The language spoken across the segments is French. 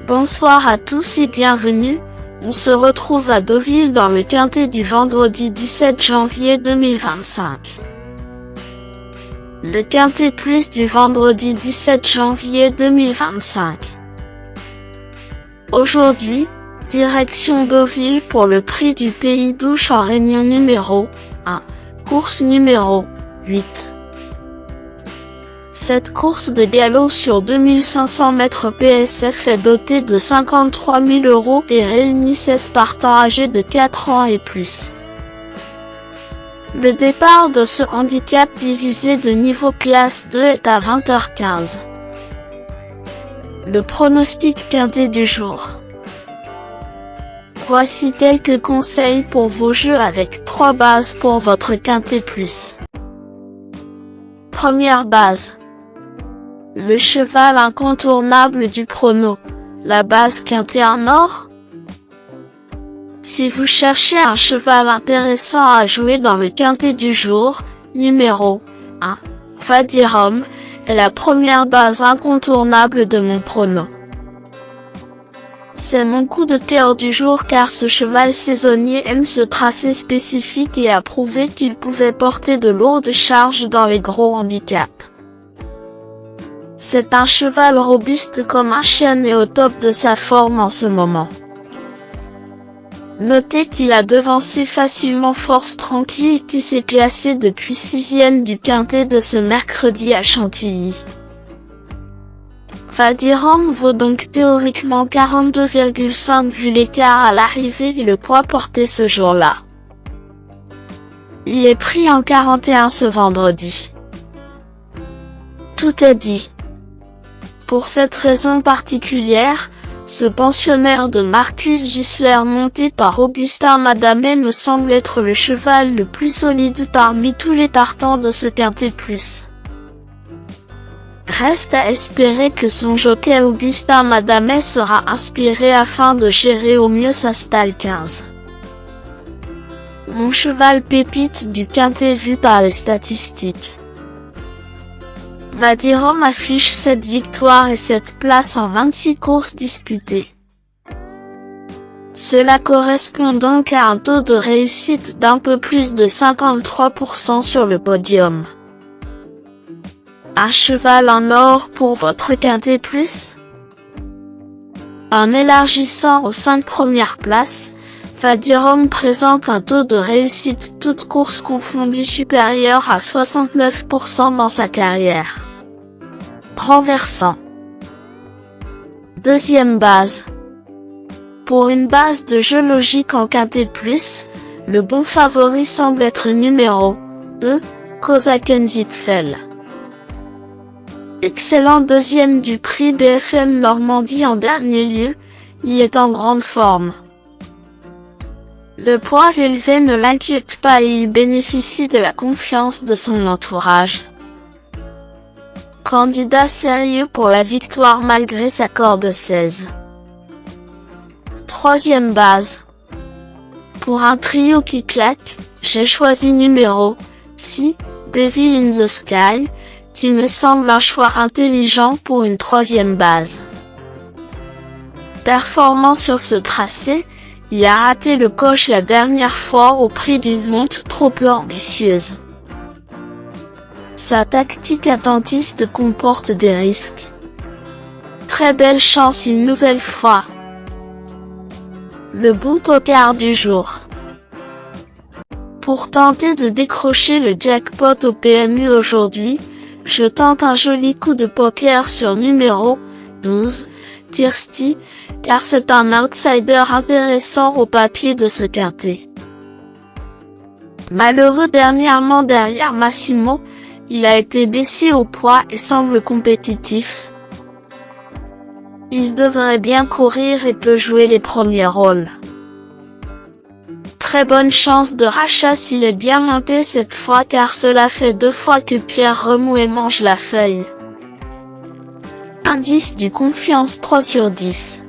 Bonsoir à tous et bienvenue. On se retrouve à Deauville dans le quintet du vendredi 17 janvier 2025. Le quintet plus du vendredi 17 janvier 2025. Aujourd'hui, direction Deauville pour le prix du Pays d'Ouche en réunion numéro 1, course numéro 8. Cette course de galop sur 2500 mètres PSF est dotée de 53 000 € et réunit 16 partants âgés de 4 ans et plus. Le départ de ce handicap divisé de niveau classe 2 est à 20h15. Le pronostic quintet du jour. Voici quelques conseils pour vos jeux avec 3 bases pour votre quintet plus. Première base. Le cheval incontournable du prono, la base quintet en or. Si vous cherchez un cheval intéressant à jouer dans le quintet du jour, numéro 1, Vadirom, est la première base incontournable de mon prono. C'est mon coup de cœur du jour car ce cheval saisonnier aime ce tracé spécifique et a prouvé qu'il pouvait porter de lourdes charges dans les gros handicaps. C'est un cheval robuste comme un chêne et au top de sa forme en ce moment. Notez qu'il a devancé facilement Force Tranquille qui s'est classé depuis 6e du quintet de ce mercredi à Chantilly. Vadirom vaut donc théoriquement 42,5 vu l'écart à l'arrivée et le poids porté ce jour-là. Il est pris en 41 ce vendredi. Tout est dit. Pour cette raison particulière, ce pensionnaire de Marcus Gisler monté par Augustin Madamet me semble être le cheval le plus solide parmi tous les partants de ce quintet plus. Reste à espérer que son jockey Augustin Madamet sera inspiré afin de gérer au mieux sa stalle 15. Mon cheval pépite du quintet vu par les statistiques. Vadirom affiche 7 victoires et 7 places en 26 courses disputées. Cela correspond donc à un taux de réussite d'un peu plus de 53% sur le podium. Un cheval en or pour votre quintet plus? En élargissant aux 5 premières places, Vadirom présente un taux de réussite toutes courses confondues supérieur à 69% dans sa carrière. Renversant. Deuxième base. Pour une base de jeu logique en quintet plus, le bon favori semble être numéro 2, Kozaken Zipfel. Excellent deuxième du prix BFM Normandie en dernier lieu, il est en grande forme. Le poids élevé ne l'inquiète pas et il bénéficie de la confiance de son entourage. Candidat sérieux pour la victoire malgré sa corde 16. Troisième base. Pour un trio qui claque, j'ai choisi numéro 6, Devil in the Sky, qui me semble un choix intelligent pour une troisième base. Performant sur ce tracé, il a raté le coche la dernière fois au prix d'une monte trop peu ambitieuse. Sa tactique attentiste comporte des risques. Très belle chance une nouvelle fois. Le bon tocard du jour. Pour tenter de décrocher le jackpot au PMU aujourd'hui, je tente un joli coup de poker sur numéro 12, Thirsty, car c'est un outsider intéressant au papier de ce quintet. Malheureux dernièrement derrière Massimo, il a été baissé au poids et semble compétitif. Il devrait bien courir et peut jouer les premiers rôles. Très bonne chance de rachat s'il est bien monté cette fois car cela fait 2 fois que Pierre Remouet mange la feuille. Indice du confiance 3 sur 10.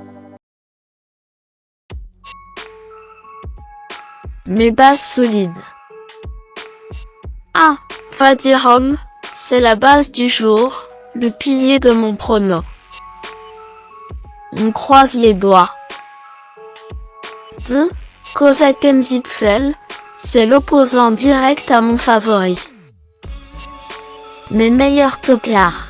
Mes bases solides. 1. Vadirom, c'est la base du jour, le pilier de mon prono. On croise les doigts. 2. Kozaken Zipfel, c'est l'opposant direct à mon favori. Mes meilleurs tocards.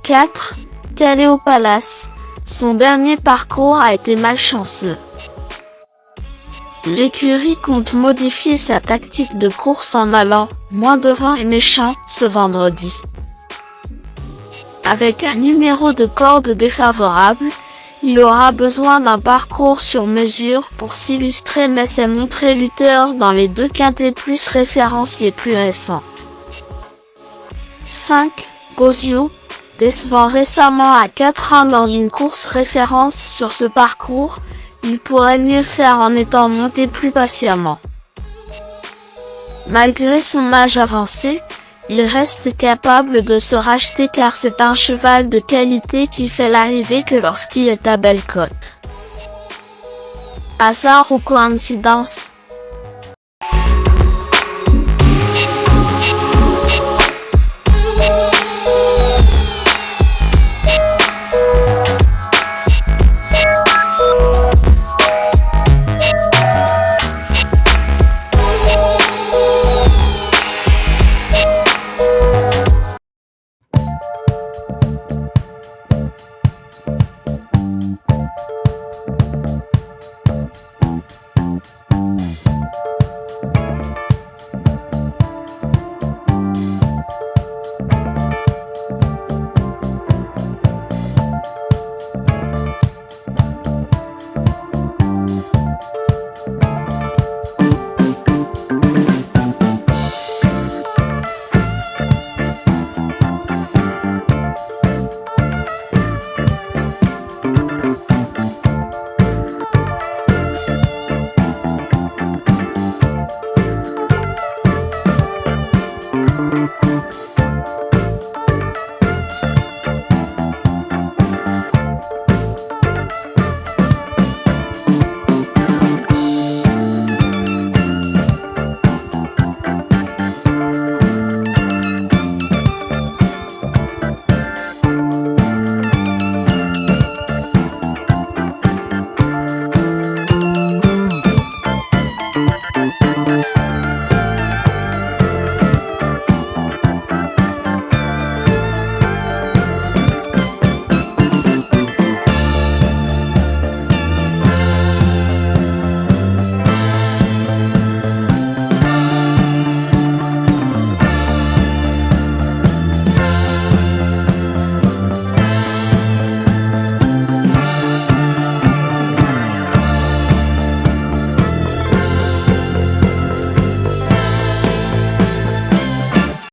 4. Kaleo Palace, son dernier parcours a été malchanceux. L'écurie compte modifier sa tactique de course en allant moins devant et méchant ce vendredi. Avec un numéro de corde défavorable, il aura besoin d'un parcours sur mesure pour s'illustrer mais s'est montré lutteur dans les 2 quintés plus référenciés plus récents. 5. Bozio, décevant récemment à 4-1 dans une course référence sur ce parcours, il pourrait mieux faire en étant monté plus patiemment. Malgré son âge avancé, il reste capable de se racheter car c'est un cheval de qualité qui fait l'arrivée que lorsqu'il est à belle cote. Hasard ou coïncidence,